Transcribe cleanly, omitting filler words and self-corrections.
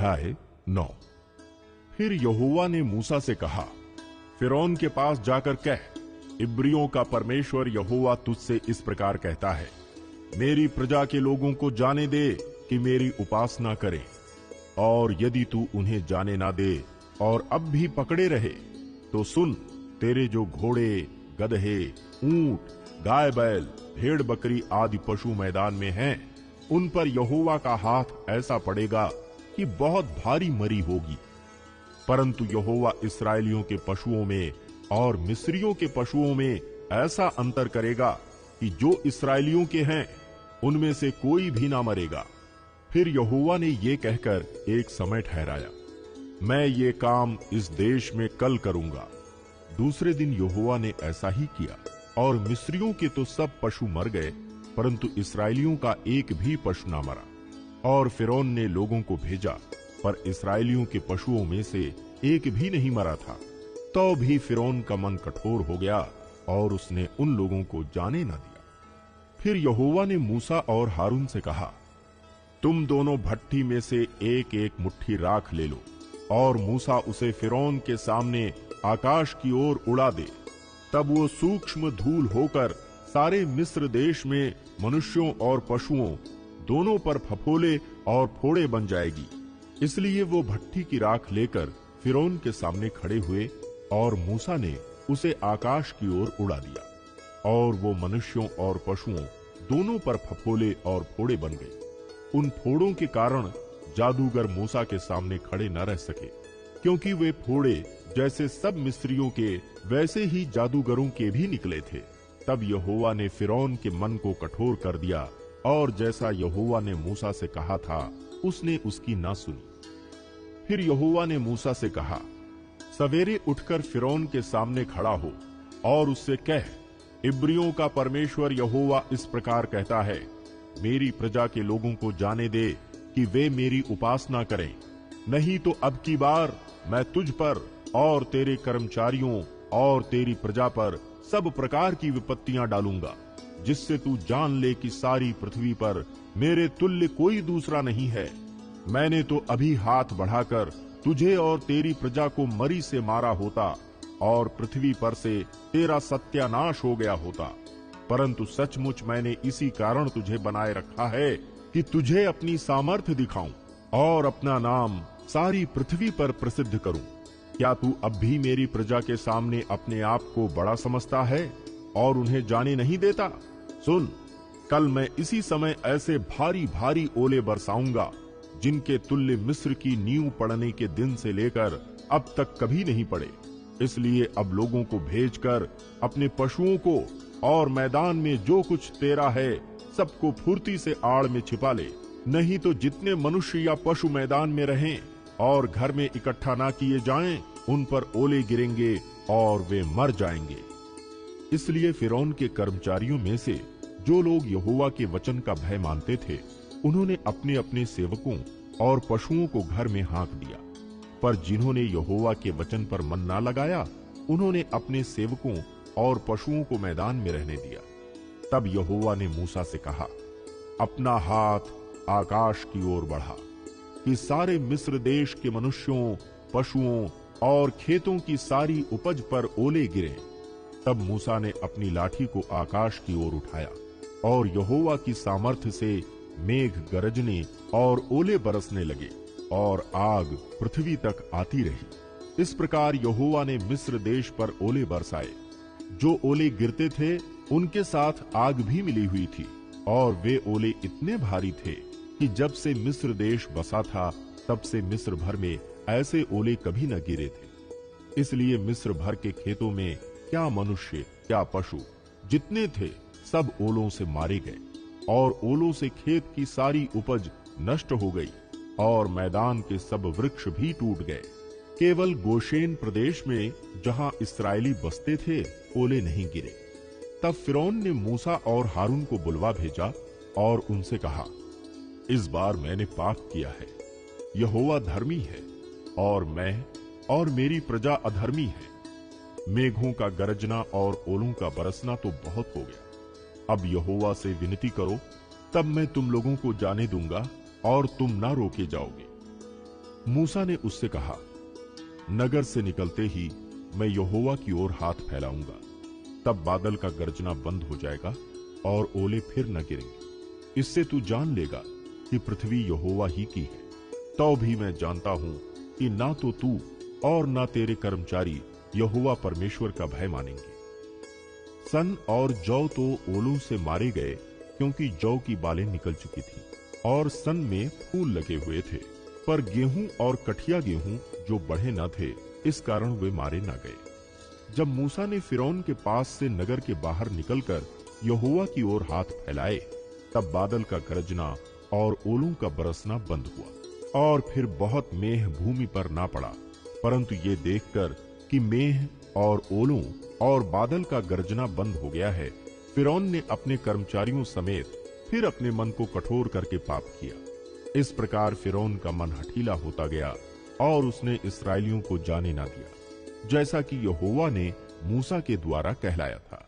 अध्याय 9। फिर यहोवा ने मूसा से कहा, फिरौन के पास जाकर कह, इब्रियों का परमेश्वर यहोवा तुझसे इस प्रकार कहता है, मेरी प्रजा के लोगों को जाने दे कि मेरी उपासना करें। और यदि तू उन्हें जाने ना दे और अब भी पकड़े रहे, तो सुन, तेरे जो घोड़े, गदहे, ऊंट, गाय बैल, भेड़ बकरी आदि पशु मैदान में हैं, उन पर यहोवा का हाथ ऐसा पड़ेगा कि बहुत भारी मरी होगी। परंतु यहोवा इस्राएलियों के पशुओं में और मिस्रियों के पशुओं में ऐसा अंतर करेगा कि जो इस्राएलियों के हैं उनमें से कोई भी ना मरेगा। फिर यहोवा ने ये कहकर एक समय ठहराया, मैं ये काम इस देश में कल करूंगा। दूसरे दिन यहोवा ने ऐसा ही किया, और मिस्रियों के तो सब पशु मर गए, परंतु इस्राएलियों का एक भी पशु ना मरा। और फिरौन ने लोगों को भेजा, पर इस्राएलियों के पशुओं में से एक भी नहीं मरा था। तो भी फिरौन का मन कठोर हो गया और उसने उन लोगों को जाने न दिया। फिर यहोवा ने मूसा और हारून से कहा, तुम दोनों भट्ठी में से एक एक मुट्ठी राख ले लो, और मूसा उसे फिरौन के सामने आकाश की ओर उड़ा दे। तब वो सूक्ष्म धूल होकर सारे मिस्र देश में मनुष्यों और पशुओं दोनों पर फफोले और फोड़े बन जाएगी। इसलिए वो भट्ठी की राख लेकर फिरौन के सामने खड़े हुए, और मूसा ने उसे आकाश की ओर उड़ा दिया, और वो मनुष्यों और पशुओं दोनों पर फफोले और फोड़े बन गए। उन फोड़ों के कारण जादूगर मूसा के सामने खड़े न रह सके, क्योंकि वे फोड़े जैसे सब मिस्रियों के वैसे ही जादूगरों के भी निकले थे। तब यहोवा ने फिरौन के मन को कठोर कर दिया, और जैसा यहोवा ने मूसा से कहा था उसने उसकी ना सुनी। फिर यहोवा ने मूसा से कहा, सवेरे उठकर फिरौन के सामने खड़ा हो और उससे कह, इब्रियों का परमेश्वर यहोवा इस प्रकार कहता है, मेरी प्रजा के लोगों को जाने दे कि वे मेरी उपासना करें, नहीं तो अब की बार मैं तुझ पर और तेरे कर्मचारियों और तेरी प्रजा पर सब प्रकार की विपत्तियां डालूंगा, जिससे तू जान ले कि सारी पृथ्वी पर मेरे तुल्य कोई दूसरा नहीं है। मैंने तो अभी हाथ बढ़ाकर तुझे और तेरी प्रजा को मरी से मारा होता, और पृथ्वी पर से तेरा सत्यानाश हो गया होता। परंतु सचमुच मैंने इसी कारण तुझे बनाए रखा है कि तुझे अपनी सामर्थ्य दिखाऊं और अपना नाम सारी पृथ्वी पर प्रसिद्ध करूं। क्या तू अब भी मेरी प्रजा के सामने अपने आप को बड़ा समझता है और उन्हें जाने नहीं देता? सुन, कल मैं इसी समय ऐसे भारी भारी ओले बरसाऊंगा, जिनके तुल्य मिस्र की नींव पड़ने के दिन से लेकर अब तक कभी नहीं पड़े। इसलिए अब लोगों को भेजकर अपने पशुओं को और मैदान में जो कुछ तेरा है सबको फुर्ती से आड़ में छिपा ले, नहीं तो जितने मनुष्य या पशु मैदान में रहें और घर में इकट्ठा ना किए जाएं, उन पर ओले गिरेंगे और वे मर जाएंगे। इसलिए फिरौन के कर्मचारियों में से जो लोग यहोवा के वचन का भय मानते थे, उन्होंने अपने अपने सेवकों और पशुओं को घर में हाँक दिया। पर जिन्होंने यहोवा के वचन पर मन ना लगाया, उन्होंने अपने सेवकों और पशुओं को मैदान में रहने दिया। तब यहोवा ने मूसा से कहा, अपना हाथ आकाश की ओर बढ़ा कि सारे मिस्र देश के मनुष्यों, पशुओं और खेतों की सारी उपज पर ओले गिरे। तब मूसा ने अपनी लाठी को आकाश की ओर उठाया, और यहोवा की सामर्थ्य से मेघ गरजने और ओले बरसने लगे, और आग पृथ्वी तक आती रही। इस प्रकार यहोवा ने मिस्र देश पर ओले बरसाए। जो ओले गिरते थे उनके साथ आग भी मिली हुई थी, और वे ओले इतने भारी थे कि जब से मिस्र देश बसा था तब से मिस्र भर में ऐसे ओले कभी न गिरे थे। इसलिए मिस्र भर के खेतों में क्या मनुष्य क्या पशु जितने थे सब ओलों से मारे गए, और ओलों से खेत की सारी उपज नष्ट हो गई, और मैदान के सब वृक्ष भी टूट गए। केवल गोशेन प्रदेश में जहां इस्राएली बसते थे ओले नहीं गिरे। तब फिरौन ने मूसा और हारून को बुलवा भेजा और उनसे कहा, इस बार मैंने पाप किया है। यहोवा धर्मी है और मैं और मेरी प्रजा अधर्मी है। मेघों का गरजना और ओलों का बरसना तो बहुत हो गया। अब यहोवा से विनती करो, तब मैं तुम लोगों को जाने दूंगा और तुम ना रोके जाओगे। मूसा ने उससे कहा, नगर से निकलते ही मैं यहोवा की ओर हाथ फैलाऊंगा, तब बादल का गरजना बंद हो जाएगा और ओले फिर न गिरेंगे। इससे तू जान लेगा कि पृथ्वी यहोवा ही की है। तो भी मैं जानता हूं कि ना तो तू और ना तेरे कर्मचारी यहोवा परमेश्वर का भय मानेंगे। सन और जौ तो ओलों से मारे गए, क्योंकि जौ की बालें निकल चुकी थी और सन में फूल लगे हुए थे, पर गेहूं और कठिया गेहूं जो बढ़े न थे, इस कारण वे मारे न गए। जब मूसा ने फिरौन के पास से नगर के बाहर निकलकर यहोवा की ओर हाथ फैलाए, तब बादल का गरजना और ओलों का बरसना बंद हुआ और फिर बहुत मेह भूमि पर ना पड़ा। परंतु ये देखकर कि मेह और ओलों और बादल का गरजना बंद हो गया है, फिरौन ने अपने कर्मचारियों समेत फिर अपने मन को कठोर करके पाप किया। इस प्रकार फिरौन का मन हठीला होता गया और उसने इस्राएलियों को जाने ना दिया, जैसा कि यहोवा ने मूसा के द्वारा कहलाया था।